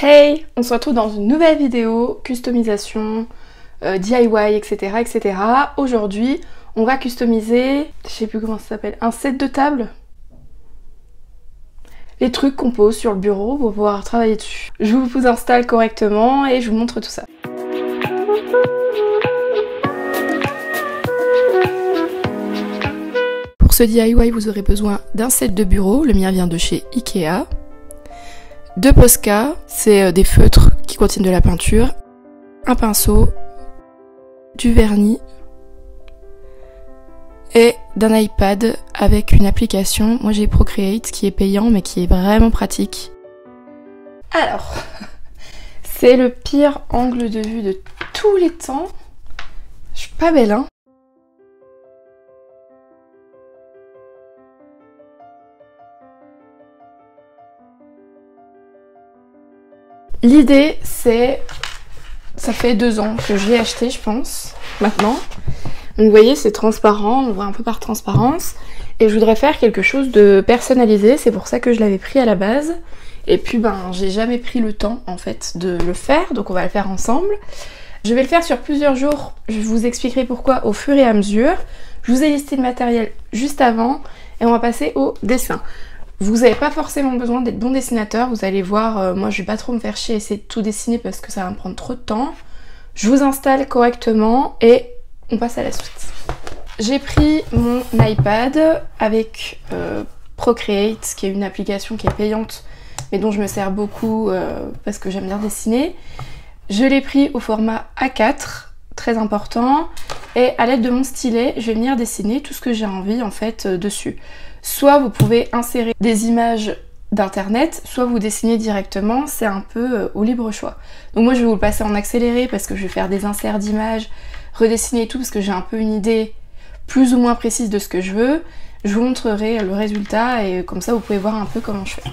Hey, on se retrouve dans une nouvelle vidéo, customisation, DIY, etc. etc. Aujourd'hui, on va customiser, je sais plus comment ça s'appelle, un set de table. Les trucs qu'on pose sur le bureau pour pouvoir travailler dessus. Je vous installe correctement et je vous montre tout ça. Pour ce DIY, vous aurez besoin d'un set de bureau, le mien vient de chez Ikea. Deux Posca, c'est des feutres qui contiennent de la peinture, un pinceau, du vernis et d'un iPad avec une application. Moi j'ai Procreate qui est payant mais qui est vraiment pratique. Alors, c'est le pire angle de vue de tous les temps. Je suis pas belle, hein? L'idée c'est, ça fait 2 ans que je l'ai acheté je pense, maintenant. Donc vous voyez c'est transparent, on voit un peu par transparence. Et je voudrais faire quelque chose de personnalisé, c'est pour ça que je l'avais pris à la base. Et puis ben j'ai jamais pris le temps en fait de le faire, donc on va le faire ensemble. Je vais le faire sur plusieurs jours, je vous expliquerai pourquoi au fur et à mesure. Je vous ai listé le matériel juste avant et on va passer au dessin. Vous n'avez pas forcément besoin d'être bon dessinateur, vous allez voir, moi je vais pas trop me faire chier à essayer de tout dessiner parce que ça va me prendre trop de temps. Je vous installe correctement et on passe à la suite. J'ai pris mon iPad avec Procreate, qui est une application qui est payante mais dont je me sers beaucoup parce que j'aime bien dessiner. Je l'ai pris au format A4, très important, et à l'aide de mon stylet, je vais venir dessiner tout ce que j'ai envie en fait dessus. Soit vous pouvez insérer des images d'internet, soit vous dessinez directement, c'est un peu au libre choix. Donc moi je vais vous le passer en accéléré parce que je vais faire des inserts d'images, redessiner et tout parce que j'ai un peu une idée plus ou moins précise de ce que je veux. Je vous montrerai le résultat et comme ça vous pouvez voir un peu comment je fais.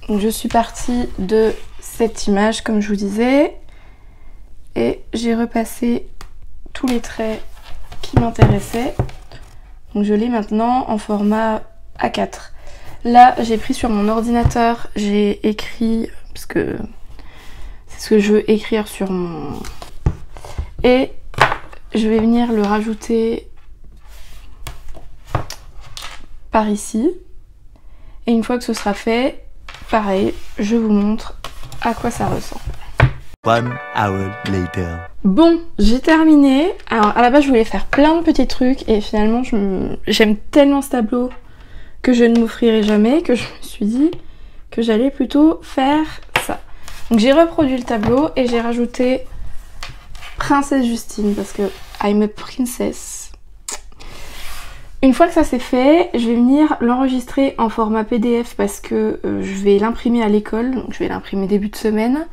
Donc je suis partie de cette image comme je vous disais et j'ai repassé tous les traits qui m'intéressaient. Donc je l'ai maintenant en format A4. Là j'ai pris sur mon ordinateur, j'ai écrit, parce que c'est ce que je veux écrire sur mon... Et je vais venir le rajouter par ici. Et une fois que ce sera fait, pareil, je vous montre à quoi ça ressemble. 1 hour later. Bon, j'ai terminé. Alors à la base je voulais faire plein de petits trucs et finalement j'aime tellement ce tableau que je ne m'offrirai jamais que je me suis dit que j'allais plutôt faire ça. Donc j'ai reproduit le tableau et j'ai rajouté Princesse Justine parce que I'm a princess. Une fois que ça c'est fait, je vais venir l'enregistrer en format PDF parce que je vais l'imprimer à l'école, donc je vais l'imprimer début de semaine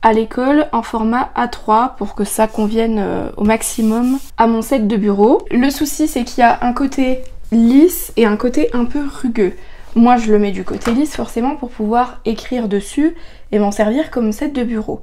à l'école en format A3 pour que ça convienne au maximum à mon set de bureau. Le souci c'est qu'il y a un côté lisse et un côté un peu rugueux. Moi je le mets du côté lisse forcément pour pouvoir écrire dessus et m'en servir comme set de bureau.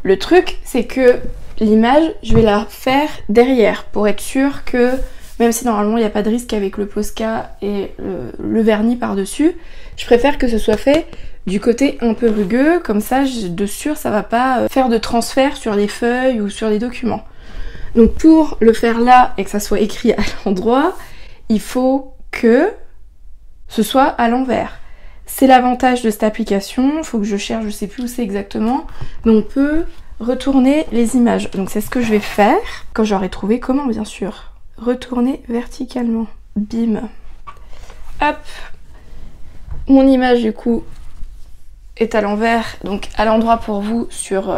Le truc c'est que l'image je vais la faire derrière pour être sûre que même si normalement il n'y a pas de risque avec le Posca et le vernis par dessus, je préfère que ce soit fait du côté un peu rugueux, comme ça de sûr ça va pas faire de transfert sur les feuilles ou sur les documents. Donc pour le faire là et que ça soit écrit à l'endroit, il faut que ce soit à l'envers. C'est l'avantage de cette application, il faut que je cherche, je sais plus où c'est exactement, mais on peut retourner les images. Donc c'est ce que je vais faire quand j'aurai trouvé comment bien sûr. Retourner verticalement, bim, hop, mon image du coup est à l'envers, donc à l'endroit pour vous sur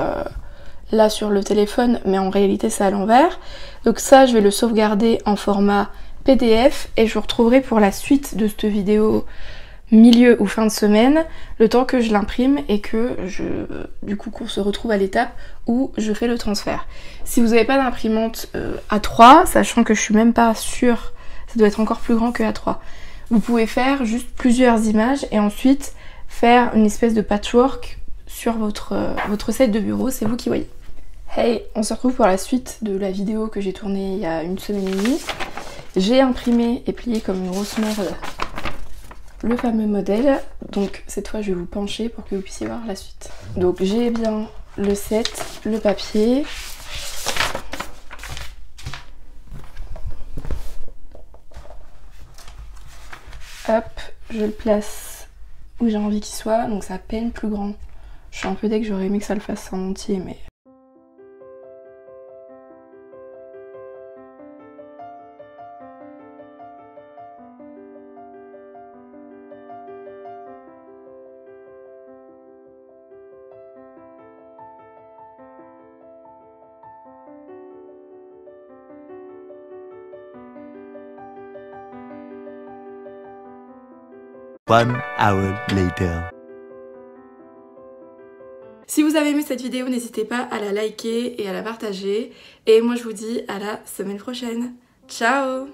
là sur le téléphone, mais en réalité c'est à l'envers. Donc ça je vais le sauvegarder en format PDF et je vous retrouverai pour la suite de cette vidéo milieu ou fin de semaine, le temps que je l'imprime et que du coup qu'on se retrouve à l'étape où je fais le transfert. Si vous n'avez pas d'imprimante A3, sachant que je suis même pas sûre, ça doit être encore plus grand que A3, vous pouvez faire juste plusieurs images et ensuite faire une espèce de patchwork sur votre set de bureau, c'est vous qui voyez. Hey, on se retrouve pour la suite de la vidéo que j'ai tournée il y a une semaine et demie. J'ai imprimé et plié comme une grosse merde le fameux modèle. Donc cette fois je vais vous pencher pour que vous puissiez voir la suite. Donc j'ai bien le set, le papier. Hop, je le place où j'ai envie qu'il soit, donc c'est à peine plus grand. Je suis un peu deg, j'aurais aimé que ça le fasse en entier, mais... One hour later. Si vous avez aimé cette vidéo, n'hésitez pas à la liker et à la partager. Et moi je vous dis à la semaine prochaine. Ciao!